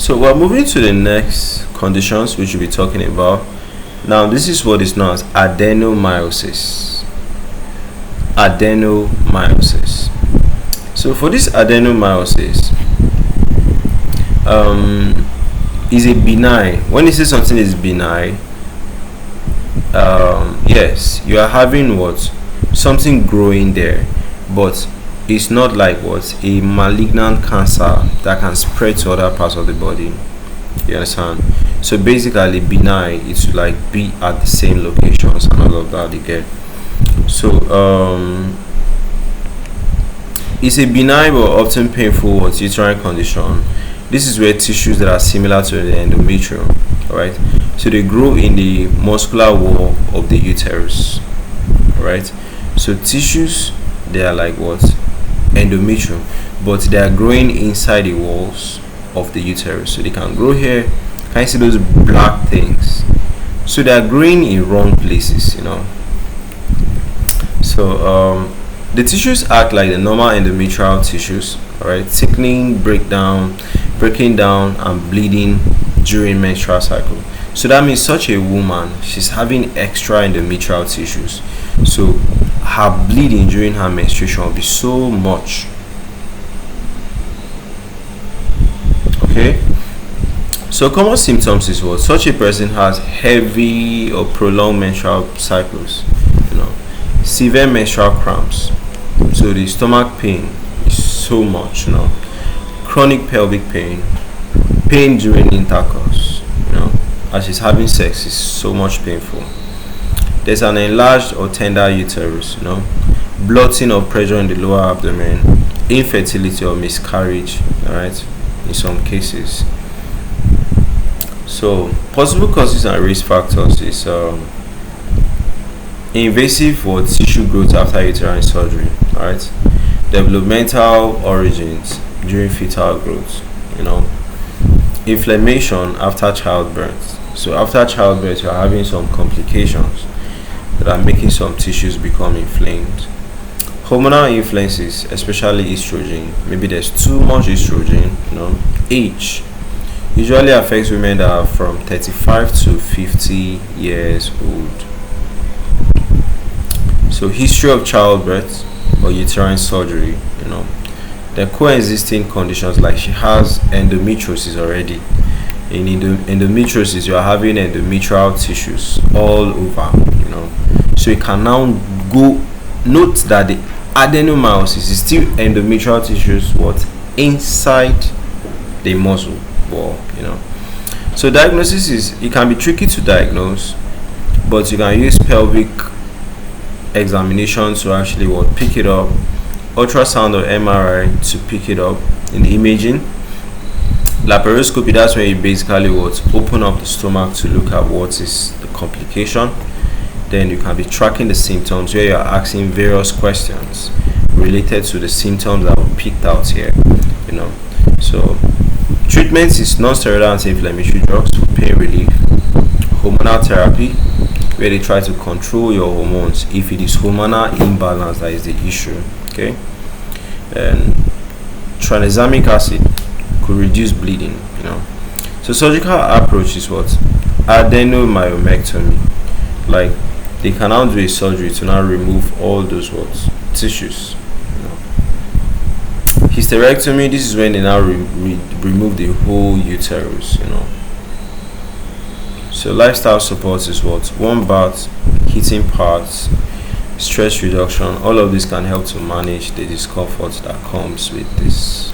So we're moving to the next conditions which we'll be talking about. Now this is what is known as adenomyosis. Adenomyosis. So for this adenomyosis, is a benign. When you say something is benign, yes, you are having what, something growing there, but it's not like what, a malignant cancer that can spread to other parts of the body. You understand? So basically benign, it's like be at the same locations and all of that, you get. So it's a benign but often painful what, uterine condition. This is where tissues that are similar to the endometrium, alright, so they grow in the muscular wall of the uterus, alright. So tissues, they are like what, endometrium, but they are growing inside the walls of the uterus. So they can grow here. Can you see those black things? So they are growing in wrong places, you know. So the tissues act like the normal endometrial tissues, alright, thickening, breaking down and bleeding during menstrual cycle. So that means such a woman, she's having extra endometrial tissues, so her bleeding during her menstruation will be so much. Okay, so common symptoms is what, such a person has heavy or prolonged menstrual cycles, you know, severe menstrual cramps, so the stomach pain is so much, you know, chronic pelvic pain, pain during intercourse, you know, as she's having sex is so much painful. There's an enlarged or tender uterus, you know, bloating or pressure in the lower abdomen, infertility or miscarriage, alright, in some cases. So possible causes and risk factors is invasive or tissue growth after uterine surgery, alright, developmental origins during fetal growth, you know, inflammation after childbirth. So after childbirth, you are having some complications that are making some tissues become inflamed. Hormonal influences, especially estrogen. Maybe there's too much estrogen, you know. Age usually affects women that are from 35 to 50 years old. So history of childbirth or uterine surgery, you know. The coexisting conditions, like she has endometriosis already. In endometriosis, you are having endometrial tissues all over, you know. So you can now go, note that the adenomyosis is still endometrial tissues what, inside the muscle wall, you know. So diagnosis is, it can be tricky to diagnose, but you can use pelvic examination to actually what, pick it up, ultrasound or MRI to pick it up in the imaging. Laparoscopy, that's when you basically what, open up the stomach to look at what is the complication. Then you can be tracking the symptoms where you are asking various questions related to the symptoms that were picked out here, you know. So treatment is non-steroidal anti-inflammatory drugs for pain relief, hormonal therapy where they try to control your hormones if it is hormonal imbalance that is the issue, okay. And tranexamic acid could reduce bleeding, you know. So surgical approach is what, adenomyomectomy, like they can now do a surgery to now remove all those what, tissues, you know. Hysterectomy, this is when they now remove the whole uterus, you know. So lifestyle support is what, warm bath, heating pads, stress reduction, all of this can help to manage the discomfort that comes with this.